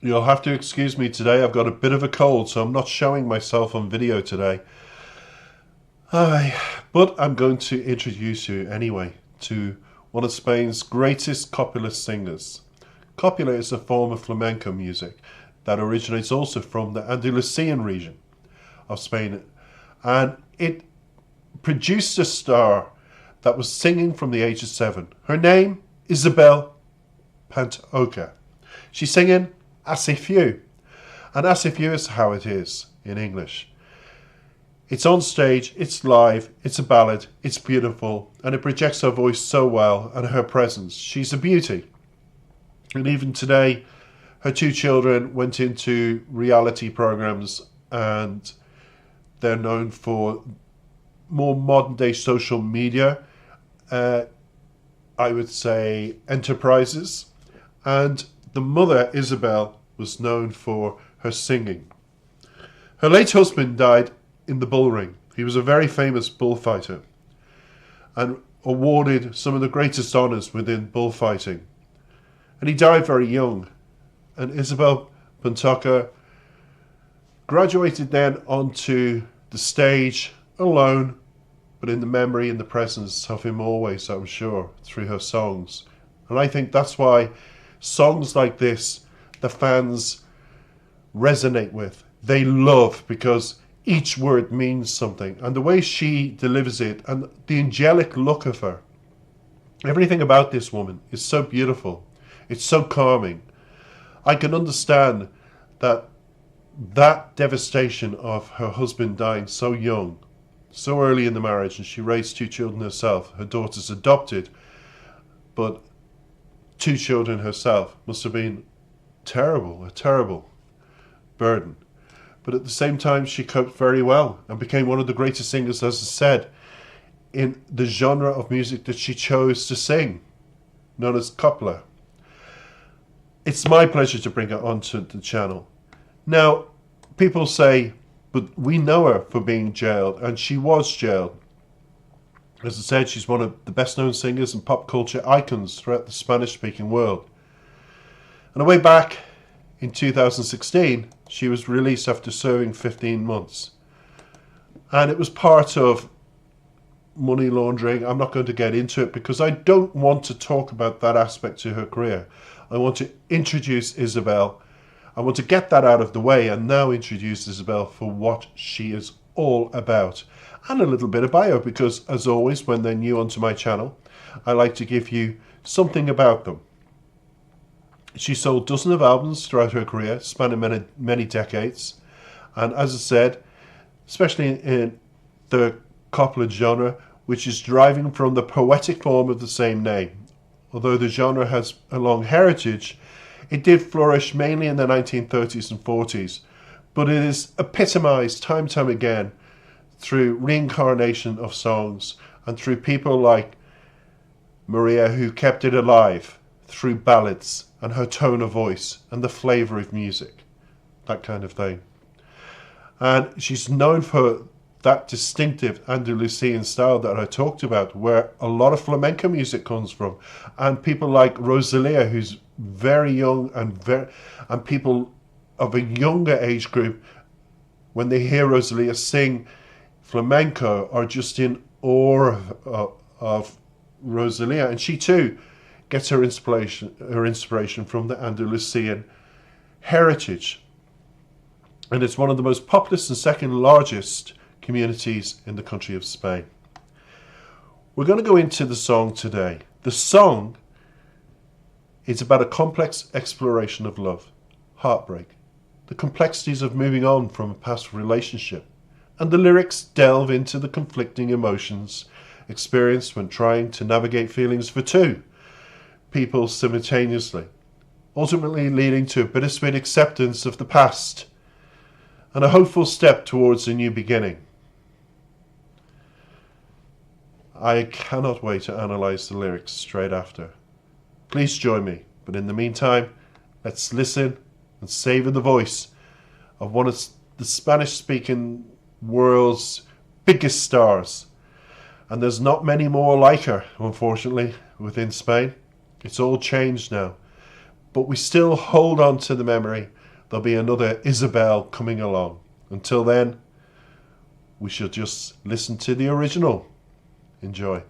You'll have to excuse me today. I've got a bit of a cold, so I'm not showing myself on video today. Hi, but I'm going to introduce you anyway to one of Spain's greatest copula singers. Copula is a form of flamenco music that originates also from the Andalusian region of Spain, and it produced a star that was singing from the age of 7. Her name, Isabel Pantoja. She's singing Así Few, and Así Few is how it is in English. It's on stage, it's live, it's a ballad, it's beautiful, and it projects her voice so well and her presence. She's a beauty. And even today, her 2 children went into reality programs and they're known for more modern day social media, I would say enterprises. And the mother, Isabel, was known for her singing. Her late husband died in the bull ring. He was a very famous bullfighter and awarded some of the greatest honours within bullfighting. And he died very young. And Isabel Pantoja graduated then onto the stage alone, but in the memory and the presence of him always, I'm sure, through her songs. And I think that's why songs like this, the fans resonate with. They love because each word means something. And the way she delivers it and the angelic look of her, everything about this woman is so beautiful. It's so calming. I can understand that devastation of her husband dying so young, so early in the marriage, and she raised 2 children herself. Her daughters adopted, but 2 children herself must have been terrible, a terrible burden. But at the same time, she coped very well and became one of the greatest singers, as I said, in the genre of music that she chose to sing, known as copla. It's my pleasure to bring her onto the channel. Now, people say, but we know her for being jailed, and she was jailed. As I said, she's one of the best known singers and pop culture icons throughout the Spanish-speaking world. And way back in 2016, she was released after serving 15 months. And it was part of money laundering. I'm not going to get into it because I don't want to talk about that aspect to her career. I want to introduce Isabel. I want to get that out of the way and now introduce Isabel for what she is all about. And a little bit of bio, because as always, when they're new onto my channel, I like to give you something about them. She sold dozens of albums throughout her career, spanning many decades. And as I said, especially in the copla genre, which is deriving from the poetic form of the same name. Although the genre has a long heritage, it did flourish mainly in the 1930s and 40s, but it is epitomized time and time again through reincarnation of songs and through people like Maria, who kept it alive through ballads and her tone of voice and the flavor of music, that kind of thing. And she's known for that distinctive Andalusian style that I talked about, where a lot of flamenco music comes from, and people like Rosalia, who's very young, and people of a younger age group, when they hear Rosalia sing flamenco, are just in awe of Rosalia, and she too gets her inspiration from the Andalusian heritage, and it's one of the most populous and second largest communities in the country of Spain. We're going to go into the song today. The song is about a complex exploration of love, heartbreak, the complexities of moving on from a past relationship, and the lyrics delve into the conflicting emotions experienced when trying to navigate feelings for 2 people simultaneously, ultimately leading to a bittersweet acceptance of the past and a hopeful step towards a new beginning. I cannot wait to analyse the lyrics straight after. Please join me, but in the meantime, let's listen and savour the voice of one of the Spanish-speaking world's biggest stars. And there's not many more like her, unfortunately, within Spain. It's all changed now. but we still hold on to the memory. There'll be another Isabel coming along. Until then, we should just listen to the original. Enjoy.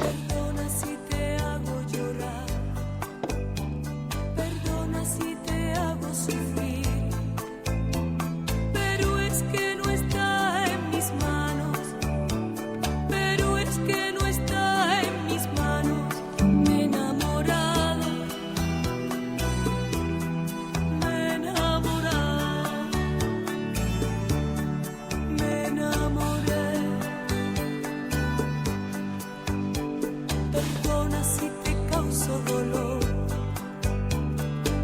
Perdona si te hago llorar, perdona si te hago sufrir, pero es que no está en mis manos, pero es que no está en mis manos. Me he enamorado, me he enamorado, me enamoré. Perdona si te causo dolor,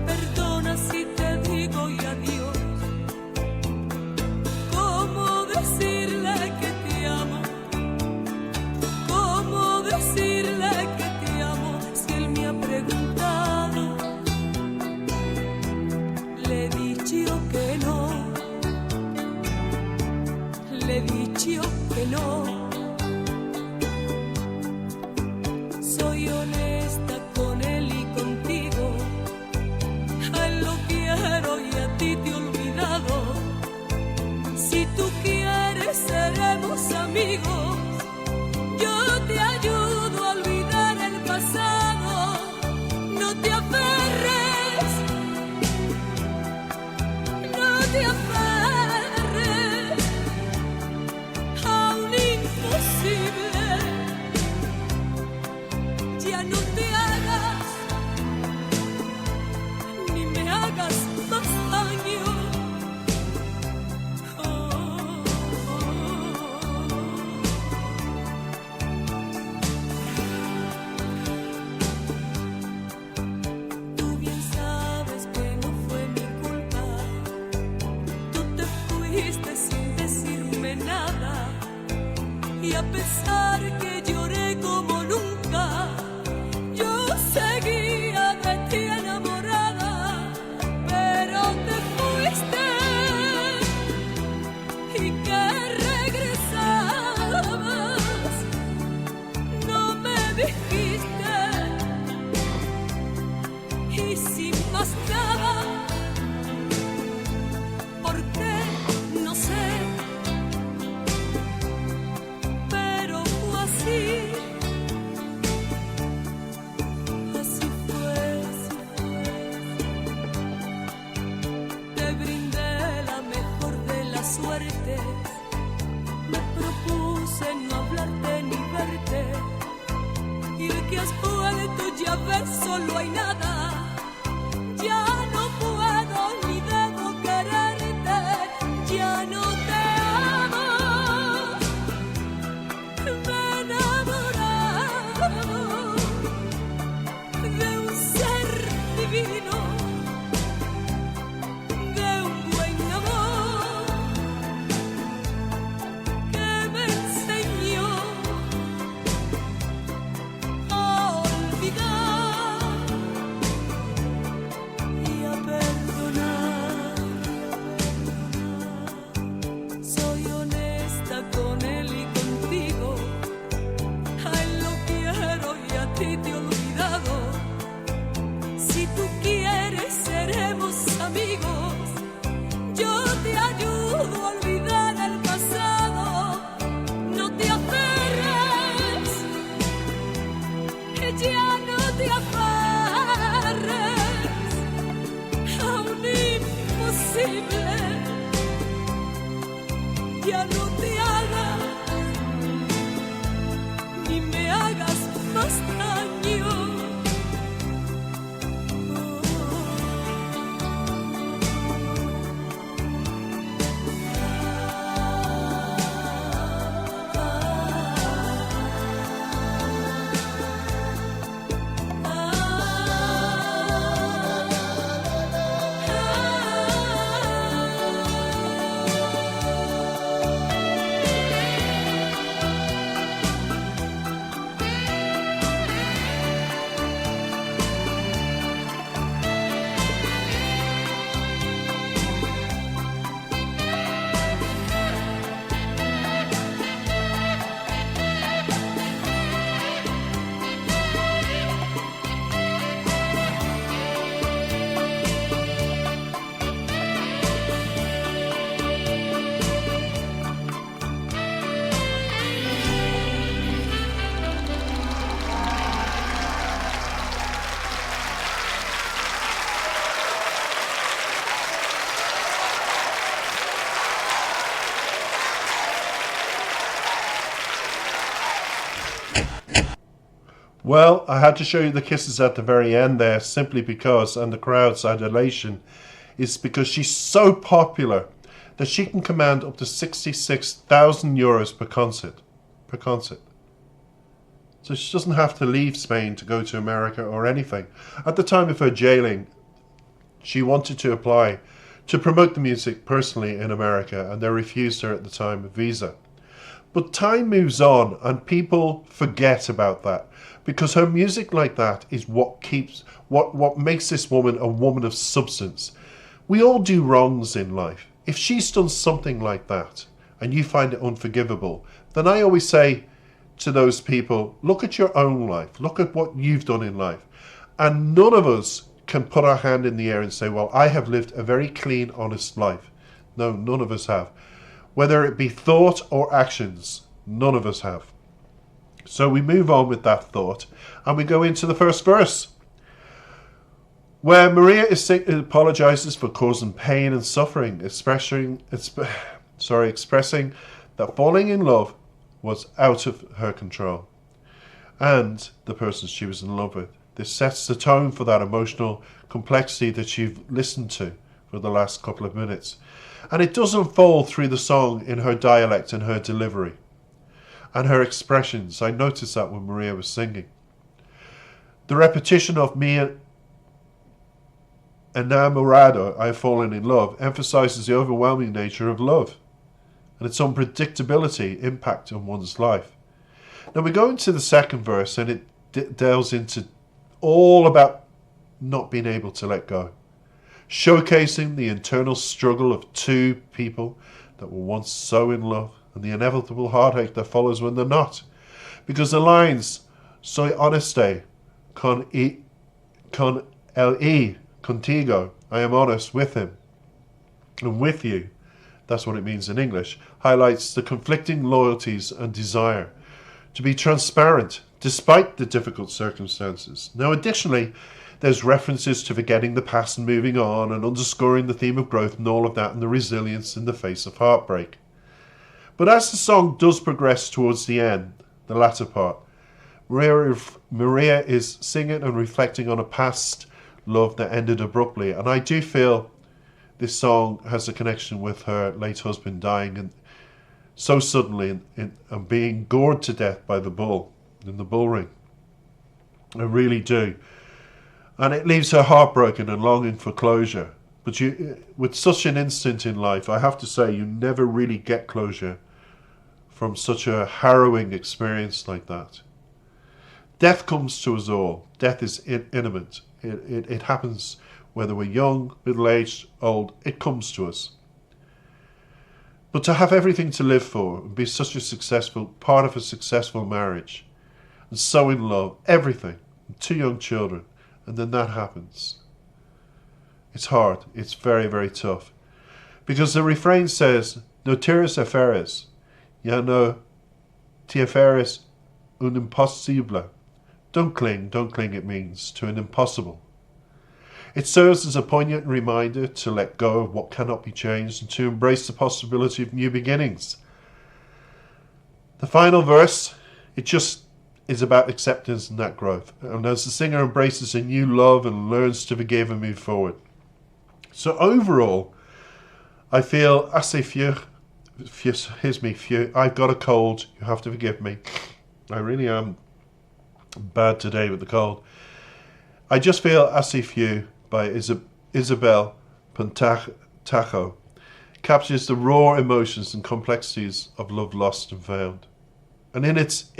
perdona si te digo y adiós. ¿Cómo decirle que te amo? ¿Cómo decirle que te amo? Si él me ha preguntado, le he dicho que no, le he dicho que no. Soy honesta con él y contigo, a él lo quiero y a ti te he olvidado. Si tú quieres seremos amigos, yo te ayudo a olvidar el pasado. No te aferres, no te aferres a un imposible. Ya no te hagas, ni me hagas más daño. Tú bien sabes que no fue mi culpa. Tú te fuiste sin decirme nada. Y a pesar que lloré como nunca, yo seguía de ti enamorada, pero te fuiste y que regresabas, no me dijiste. Y sin más nada, ¿por qué? No sé, pero fue así. Así fue, así fue. Te brindé la mejor de las suertes. Me propuse no hablarte ni verte. Y hoy que has vuelto ya ves, solo hay nada. Ya no puedo ni debo quererte. Ya no te amo. Me he enamorado de un ser divino, de un buen amor que me enseñó a olvidar y a perdonar. Soy honesta con él y contigo, a él lo quiero y a ti te he olvidado. Si tú quieres seremos amigos, yo te ayudo a olvidar el pasado. No te aferres, ya no te aferres a un imposible. Ya no te hagas, ni me hagas más daño. Well, I had to show you the kisses at the very end there simply because, and the crowd's adulation, is because she's so popular that she can command up to €66,000 per concert. Per concert. So she doesn't have to leave Spain to go to America or anything. At the time of her jailing, she wanted to apply to promote the music personally in America, and they refused her at the time a visa. But time moves on and people forget about that, because her music like that is what makes this woman a woman of substance. We all do wrongs in life. If she's done something like that and you find it unforgivable, then I always say to those people, look at your own life, look at what you've done in life. And none of us can put our hand in the air and say, well, I have lived a very clean, honest life. No, none of us have. Whether it be thought or actions, none of us have. So we move on with that thought and we go into the first verse, where Maria apologizes for causing pain and suffering, expressing that falling in love was out of her control and the person she was in love with. This sets the tone for that emotional complexity that you've listened to for the last couple of minutes. And it does unfold through the song in her dialect and her delivery and her expressions. I noticed that when Maria was singing. The repetition of "mi enamorado," I have fallen in love, emphasizes the overwhelming nature of love and its unpredictability impact on one's life. Now we go into the second verse and it delves into all about not being able to let go, showcasing the internal struggle of two people that were once so in love and the inevitable heartache that follows when they're not. Because the lines "soy honeste con él contigo," I am honest with him and with you, that's what it means in English, highlights the conflicting loyalties and desire to be transparent despite the difficult circumstances. Now, additionally, there's references to forgetting the past and moving on and underscoring the theme of growth and all of that and the resilience in the face of heartbreak. But as the song does progress towards the end, the latter part, Maria is singing and reflecting on a past love that ended abruptly. And I do feel this song has a connection with her late husband dying and so suddenly and being gored to death by the bull in the bull ring. I really do. And it leaves her heartbroken and longing for closure. But with such an instant in life, I have to say, you never really get closure from such a harrowing experience like that. Death comes to us all. Death is imminent. It happens whether we're young, middle-aged, old. It comes to us. But to have everything to live for and be such a successful part of a successful marriage and so in love, everything, and 2 young children, and then that happens. It's hard. It's very, very tough. Because the refrain says, "No tires aferes, ya no te aferes un impossible." Don't cling, it means, to an impossible. It serves as a poignant reminder to let go of what cannot be changed and to embrace the possibility of new beginnings. The final verse, it just is about acceptance and that growth. And as the singer embraces a new love and learns to forgive and move forward. So overall, I feel assez fier. I've got a cold. You have to forgive me. I really am bad today with the cold. I just feel assez fier by Isabel Pantajo captures the raw emotions and complexities of love lost and found. And in its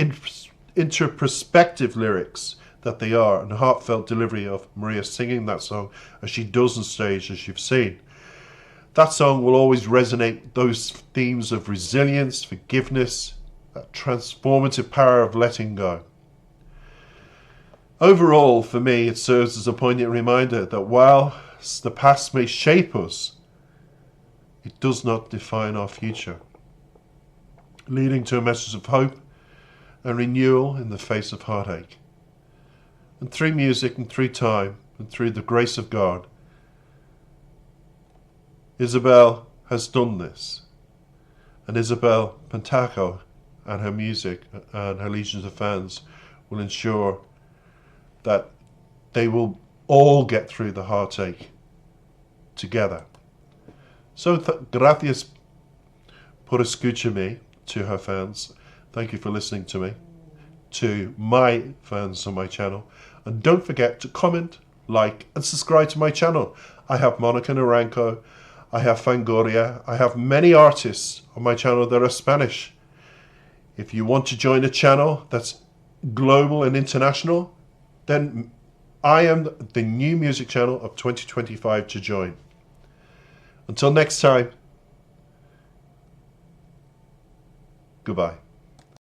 introspective lyrics that they are, and the heartfelt delivery of Maria singing that song as she does on stage, as you've seen, that song will always resonate those themes of resilience, forgiveness, that transformative power of letting go. Overall, for me, it serves as a poignant reminder that while the past may shape us, it does not define our future, leading to a message of hope and renewal in the face of heartache. And through music and through time and through the grace of God, Isabel has done this. And Isabel Pantajo and her music and her legions of fans will ensure that they will all get through the heartache together. So gracias por escucharme to her fans. Thank you for listening to me, to my fans on my channel. And don't forget to comment, like, and subscribe to my channel. I have Monica Naranjo, I have Fangoria, I have many artists on my channel that are Spanish. If you want to join a channel that's global and international, then I am the new music channel of 2025 to join. Until next time, goodbye.